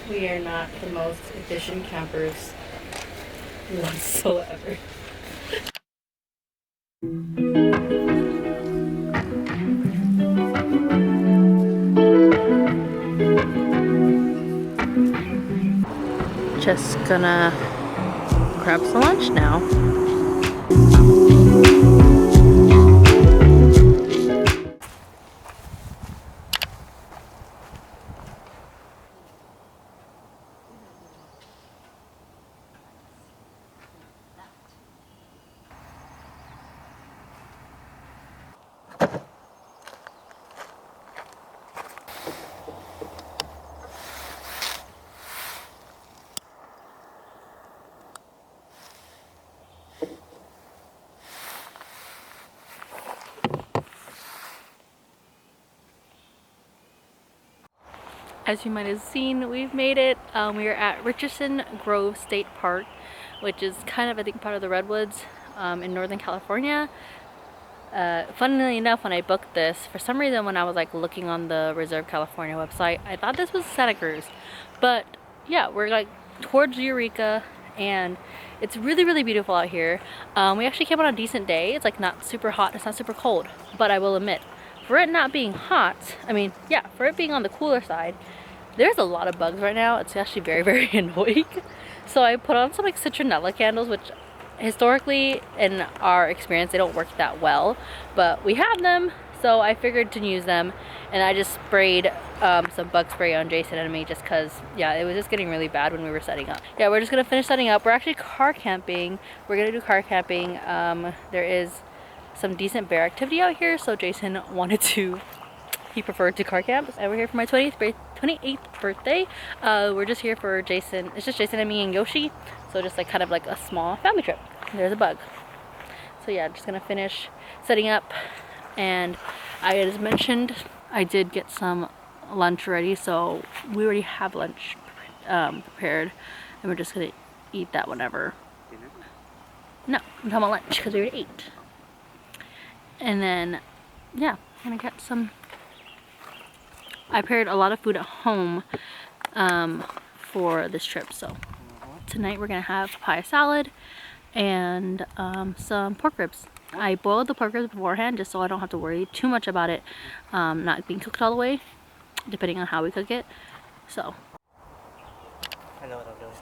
We are not the most efficient campers whatsoever. Just gonna grab some lunch now. As you might have seen, we've made it. We are at Richardson Grove State Park, which is kind of, I think, part of the Redwoods in Northern California. Funnily enough, when I booked this, for some reason when I was like looking on the Reserve California website, I thought this was Santa Cruz. But yeah, we're like towards Eureka, and it's really, really beautiful out here. We actually came on a decent day. It's like not super hot, it's not super cold, but I will admit, for it not being hot, I mean, yeah, for it being on the cooler side, there's a lot of bugs right now. It's actually very, very annoying. So I put on some like citronella candles, which historically in our experience, they don't work that well, but we have them, so I figured to use them. And I just sprayed some bug spray on Jason and me just because, yeah, it was just getting really bad when we were setting up. Yeah, we're just gonna finish setting up. We're actually car camping. We're gonna do car camping. There is some decent bear activity out here, so Jason wanted to, he preferred to car camp, and we're here for my 28th birthday. We're just here for Jason. It's just Jason and me and Yoshi, so just like kind of like a small family trip. There's a bug. So yeah, just gonna finish setting up, and I as mentioned, I did get some lunch ready, so we already have lunch prepared, and we're just gonna eat that whenever. No, I'm talking about lunch because we already ate. And then yeah, I'm gonna get some. I prepared a lot of food at home for this trip, so tonight we're gonna have papaya salad and some pork ribs. I boiled the pork ribs beforehand just so I don't have to worry too much about it not being cooked all the way, depending on how we cook it. So I know what I'm doing.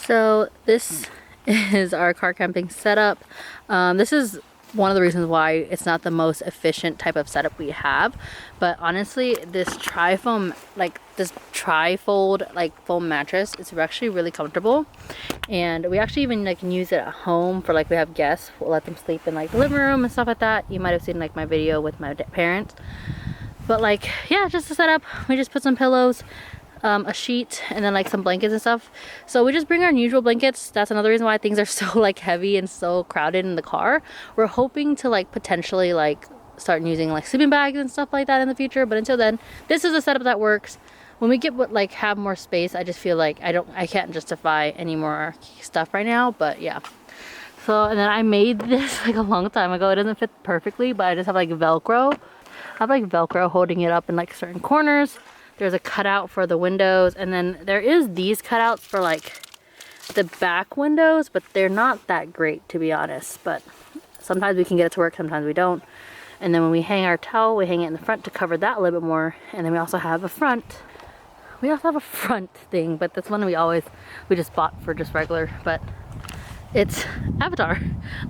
So this is our car camping setup. This is one of the reasons why it's not the most efficient type of setup we have, but honestly this trifold like foam mattress is actually really comfortable, and we actually even like can use it at home for like we have guests. We'll let them sleep in like the living room and stuff like that. You might have seen like my video with my parents, but like yeah, just to set up, we just put some pillows, a sheet, and then like some blankets and stuff. So we just bring our usual blankets. That's another reason why things are so like heavy and so crowded in the car. We're hoping to like potentially like start using like sleeping bags and stuff like that in the future, but until then, this is a setup that works. When we get like have more space, I just feel like I can't justify any more stuff right now, but yeah. So, and then I made this like a long time ago. It doesn't fit perfectly, but I just have like Velcro. I have like Velcro holding it up in like certain corners. There's a cutout for the windows, and then there is these cutouts for like the back windows, but they're not that great to be honest. But sometimes we can get it to work, sometimes we don't. And then when we hang our towel, we hang it in the front to cover that a little bit more. And then we also have a front. We also have a front thing, but that's one we just bought for just regular, but it's Avatar,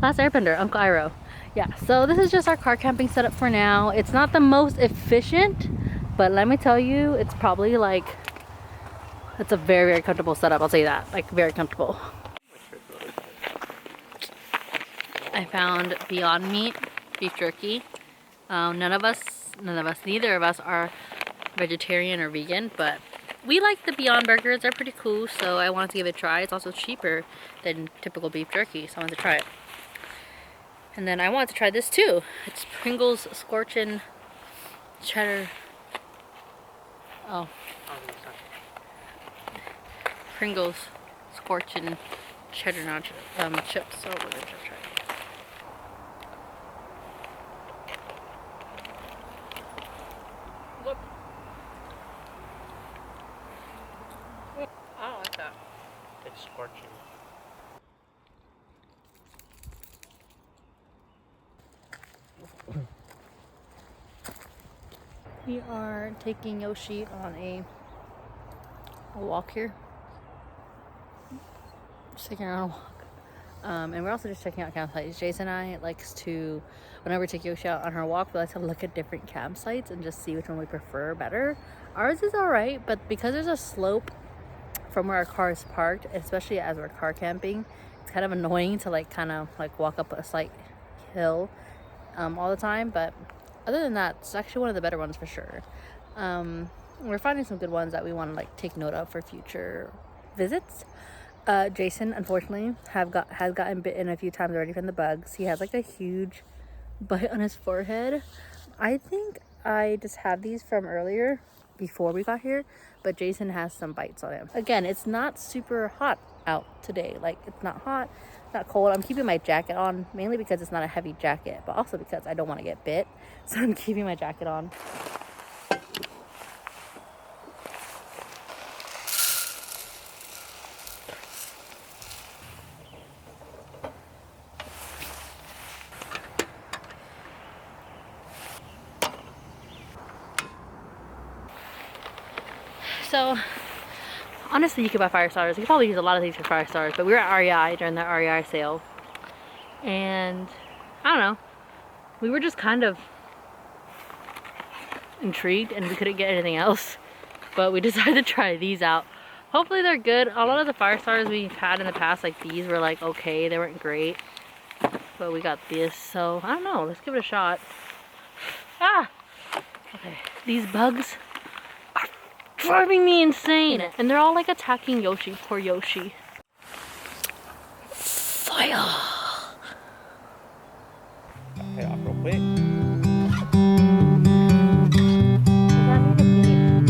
Last Airbender, Uncle Iroh. Yeah, so this is just our car camping setup for now. It's not the most efficient, but let me tell you, it's probably like, it's a very, very comfortable setup. I'll say that, like very comfortable. I found Beyond Meat beef jerky. Neither of us are vegetarian or vegan, but we like the Beyond burgers. They're pretty cool, so I wanted to give it a try. It's also cheaper than typical beef jerky, so I wanted to try it. And then I wanted to try this too. It's Pringles Scorchin' Cheddar. Oh. Pringles Scorchin' Cheddar nacho chips. So we're gonna try it. Look. I don't like that. It's scorching. We are taking Yoshi on a walk here. Just taking her on a walk. And we're also just checking out campsites. Jason and I likes to, whenever we take Yoshi out on her walk, we like to look at different campsites and just see which one we prefer better. Ours is alright, but because there's a slope from where our car is parked, especially as we're car camping, it's kind of annoying to kind of walk up a slight hill all the time. But other than that, it's actually one of the better ones for sure. We're finding some good ones that we want to take note of for future visits. Jason, unfortunately, has gotten bitten a few times already from the bugs. He has a huge bite on his forehead. I think I just have these from earlier before we got here, but Jason has some bites on him. Again, it's not super hot out today. It's not hot, not cold. I'm keeping my jacket on mainly because it's not a heavy jacket, but also because I don't want to get bit. So I'm keeping my jacket on. So honestly, you could buy fire starters. You could probably use a lot of things for fire starters, but we were at REI during the REI sale, and I don't know, we were just kind of intrigued and we couldn't get anything else, but we decided to try these out. Hopefully they're good. A lot of the fire starters we've had in the past, these, were okay, they weren't great, but we got this, so I don't know, let's give it a shot. Ah! Okay, these bugs are driving me insane, and they're all attacking Yoshi. Poor Yoshi. Fire! Pay off real quick.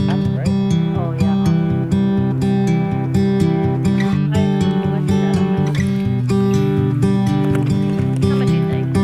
That's right. Oh yeah. How much do you think? 3?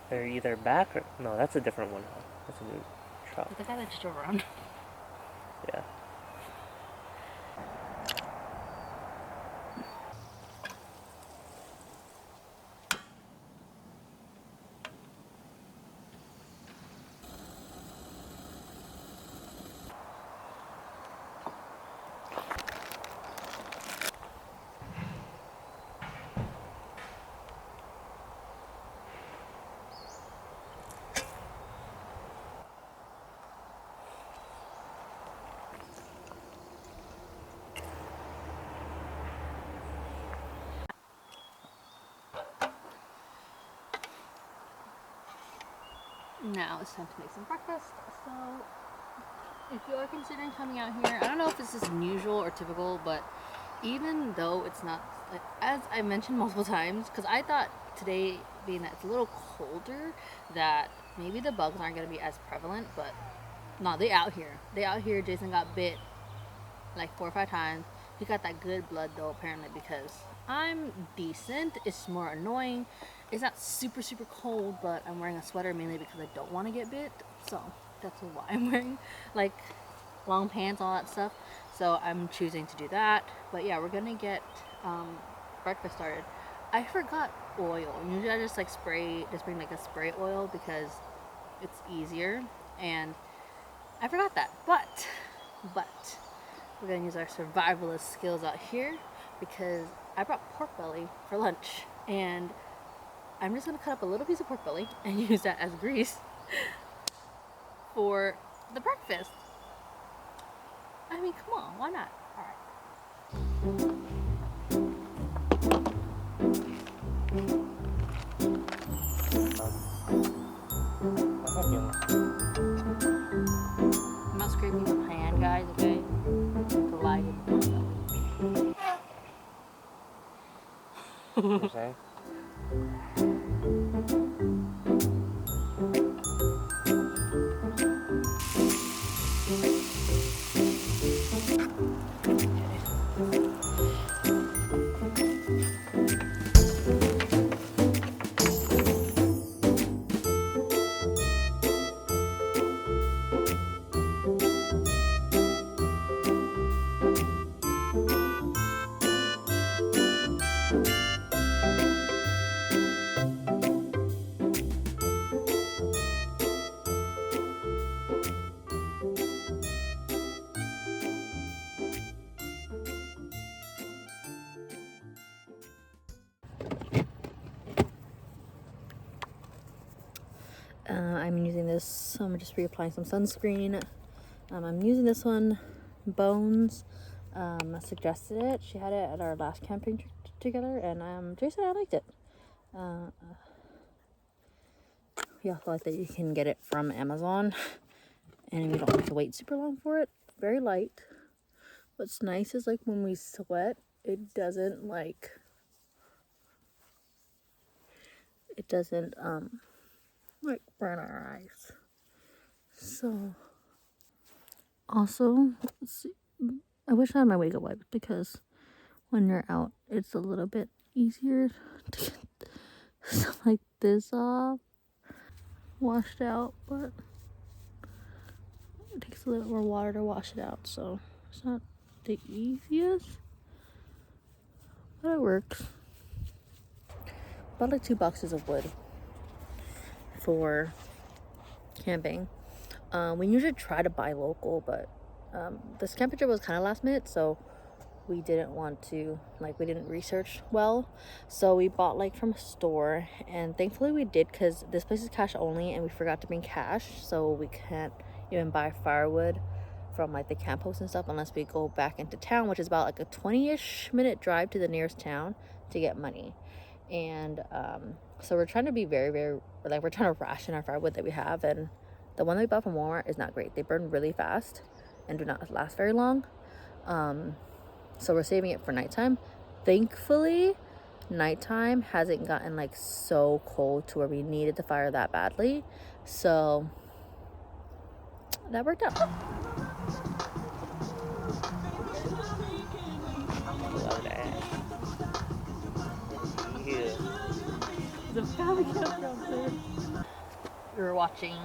They're either back or no, that's a different one. That's a new truck. The guy that just drove around. Yeah. Now it's time to make some breakfast. So If you are considering coming out here, I don't know if this is unusual or typical, but even though it's not, like, as I mentioned multiple times, because I thought today, being that it's a little colder, that maybe the bugs aren't going to be as prevalent, but no, they out here. They out here. Jason got bit like 4 or 5 times. He got that good blood though, apparently, because I'm decent. It's more annoying. It's not super super cold, but I'm wearing a sweater mainly because I don't want to get bit. So that's why I'm wearing like long pants, all that stuff. So I'm choosing to do that. But yeah, we're gonna get breakfast started. I forgot oil. Usually I just like bring like a spray oil because it's easier, and I forgot that. But we're gonna use our survivalist skills out here because I brought pork belly for lunch, and I'm just gonna cut up a little piece of pork belly and use that as grease for the breakfast. I mean, come on, why not? All right. I'm not scraping the pan, guys. Okay, the light in the pork belly. You say? I'm using this. I'm just reapplying some sunscreen. I'm using this one. Bones suggested it. She had it at our last camping trip together, and Jason, I liked it. We also like that you can get it from Amazon, and we don't have to wait super long for it. Very light. What's nice is like when we sweat, it doesn't like burn our eyes. So also, let's see. I wish I had my wake up wipe because when you're out, it's a little bit easier to get stuff like this off, washed out, but it takes a little more water to wash it out, so it's not the easiest, but it works. Bought like 2 boxes of wood for camping. We usually try to buy local, but this camping trip was kind of last minute, so we didn't want to, we didn't research well, so we bought like from a store, and thankfully we did, because this place is cash only and we forgot to bring cash, so we can't even buy firewood from like the camp host and stuff unless we go back into town, which is about like a 20-ish minute drive to the nearest town to get money. And so we're trying to be very very, we're trying to ration our firewood that we have, and the one that we bought from Walmart is not great. They burn really fast and do not last very long. So we're saving it for nighttime. Thankfully, nighttime hasn't gotten like so cold to where we needed the fire that badly. So that worked out. Love that. Yeah. The family campground there. We were watching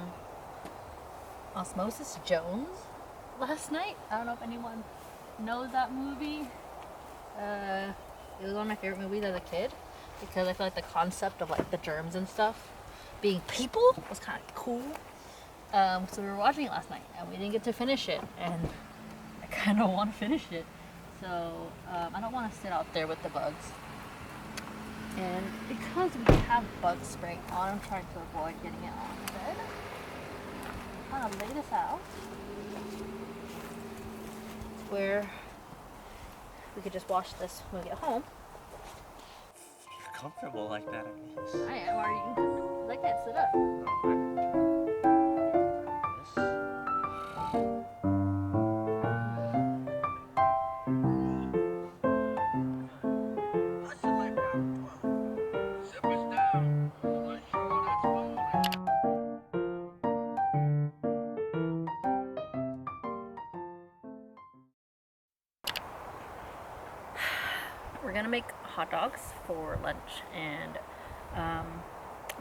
Osmosis Jones last night. I don't know if anyone knows that movie. It was one of my favorite movies as a kid because I feel like the concept of like the germs and stuff being people was kind of cool. So we were watching it last night and we didn't get to finish it, and I kind of want to finish it. So I don't want to sit out there with the bugs. And because we have bug spray on, I'm trying to avoid getting it on the bed. I'm kind of lay this out where we could just wash this when we get home. You're comfortable like that, I guess. I am. Are you? I can't sit up. Oh, we're gonna make hot dogs for lunch and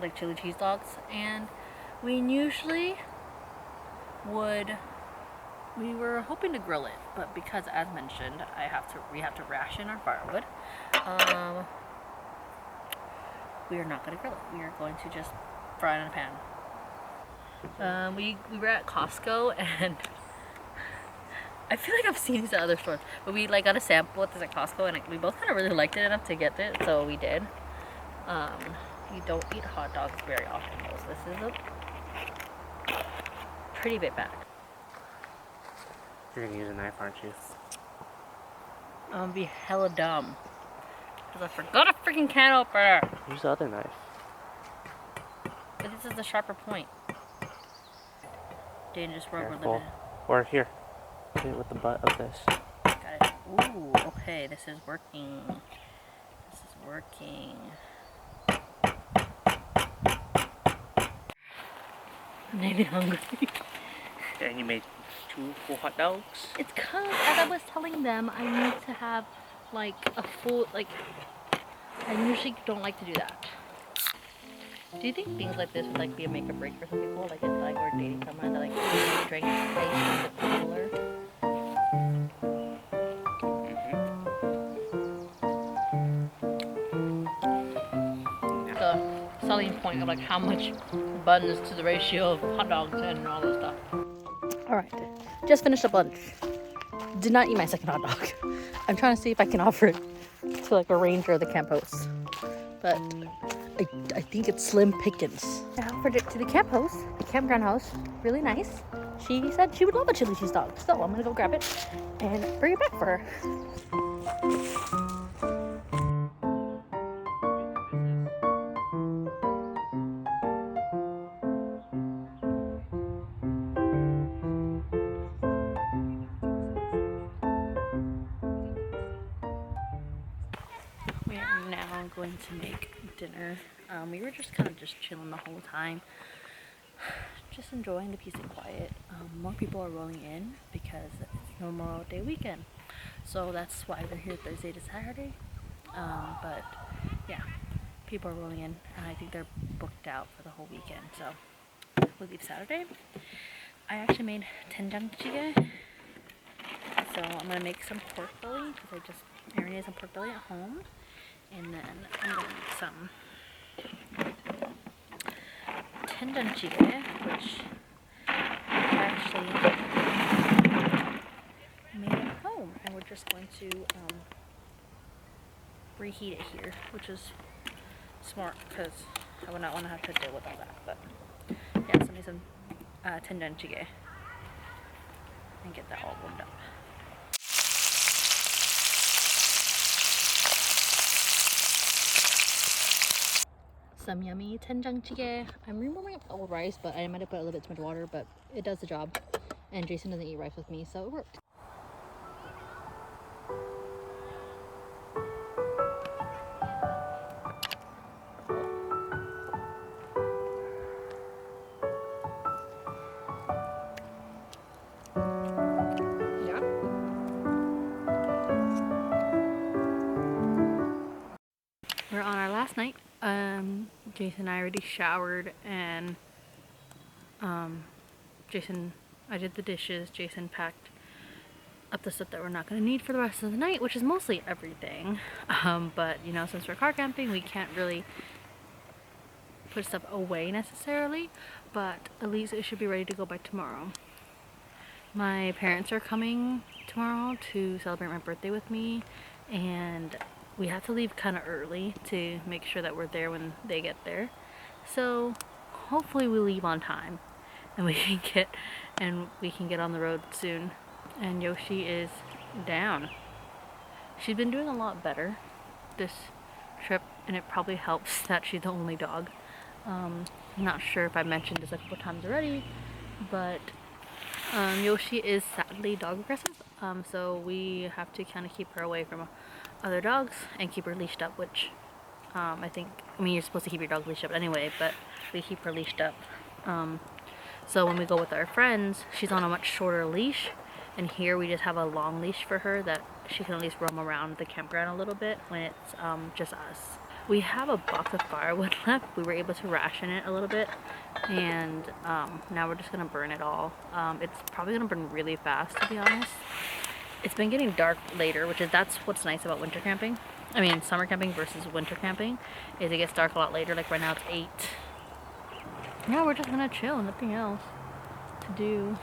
like chili cheese dogs, and we usually would. We were hoping to grill it, but because, as mentioned, we have to ration our firewood. We are not going to grill it. We are going to just fry it in a pan. We were at Costco, and I feel like I've seen these at other stores, but we like got a sample at this at Costco, and we both kind of really liked it enough to get it, so we did. We don't eat hot dogs very often, though, so this is a pretty big bag. You're gonna use a knife, aren't you? I'm gonna be hella dumb because I forgot a freaking can opener. Use the other knife. But this is the sharper point. Dangerous world we're living in. Or here. Hit it with the butt of this. Got it. Ooh, okay, this is working. This is working. I'm not even hungry. And you made 2 full hot dogs? It's because, as I was telling them, I need to have like a full, like, I usually don't like to do that. Do you think things like this would like be a make or break for some people? Like if like we're dating someone that like drinks ice with cooler? The selling point of like how much buns to the ratio of hot dogs and all that stuff. Alright, just finished up lunch. Did not eat my second hot dog. I'm trying to see if I can offer it to like a ranger of the camp host. But I think it's slim pickings. I offered it to the camp host, the campground host. Really nice. She said she would love a chili cheese dog. So I'm gonna go grab it and bring it back for her. We are now going to make dinner. We were just kind of chilling the whole time, just enjoying the peace and quiet. More people are rolling in because it's Memorial Day weekend, so that's why we're here Thursday to Saturday. But yeah, people are rolling in, and I think they're booked out for the whole weekend, so we'll leave Saturday. I actually made 된장찌개, so I'm gonna make some pork belly because I just marinated some pork belly at home. And then I'm going to make some 된장찌개, which I actually made at home. And we're just going to reheat it here, which is smart because I would not want to have to deal with all that. But yeah, so I made some 된장찌개 and get that all warmed up. Some yummy 된장찌개. I'm rewarming up the old rice, but I might have put a little bit too much water, but it does the job. And Jason doesn't eat rice with me, so it worked. Yeah. We're on our last night. Jason and I already showered, and I did the dishes. Jason packed up the stuff that we're not going to need for the rest of the night, which is mostly everything. But you know, since we're car camping, we can't really put stuff away necessarily, but at least it should be ready to go by tomorrow. My parents are coming tomorrow to celebrate my birthday with me, and we have to leave kind of early to make sure that we're there when they get there. So hopefully we leave on time and we can get on the road soon. And Yoshi is down. She's been doing a lot better this trip, and it probably helps that she's the only dog. I'm not sure if I mentioned this a couple times already, but Yoshi is sadly dog aggressive, so we have to kind of keep her away from other dogs and keep her leashed up, which I mean you're supposed to keep your dog leashed up anyway, but we keep her leashed up. So when we go with our friends, she's on a much shorter leash And here we just have a long leash for her that she can at least roam around the campground a little bit when it's just us. We have a box of firewood left. We were able to ration it a little bit, and now we're just gonna burn it all. It's probably gonna burn really fast, to be honest. It's been getting dark later, that's what's nice about winter camping. I mean, summer camping versus winter camping is it gets dark a lot later. Like right now it's 8. Yeah, we're just gonna chill, nothing else to do.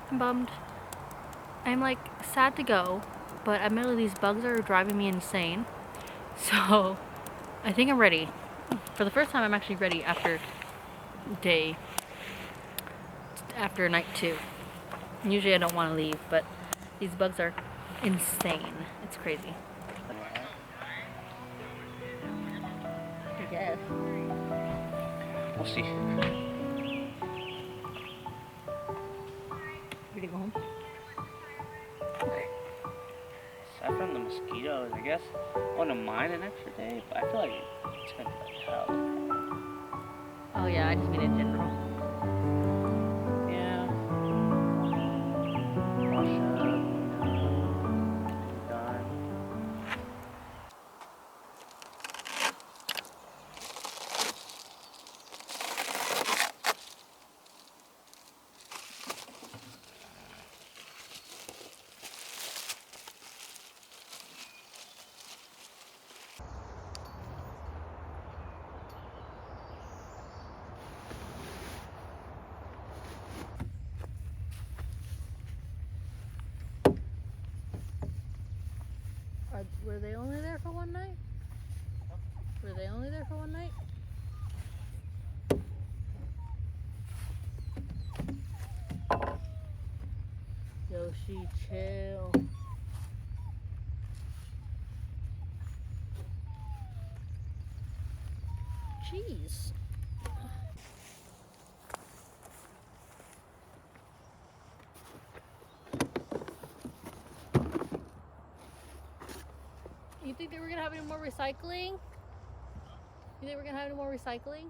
I'm bummed. I'm like sad to go, but admittedly these bugs are driving me insane. So I think I'm ready. For the first time, I'm actually ready after night 2. Usually I don't want to leave, but these bugs are insane. It's crazy. I guess. We'll see. Ready to go home? Aside from the mosquitoes, I guess I wouldn't mind an extra day, but I feel like it's gonna be like hell. Oh yeah, I just mean in general. Yeah. Wash up. Done. Were they only there for one night? Were they only there for one night? Yoshi, chill. Jeez. You think they were gonna have any more recycling? You think we're gonna have any more recycling?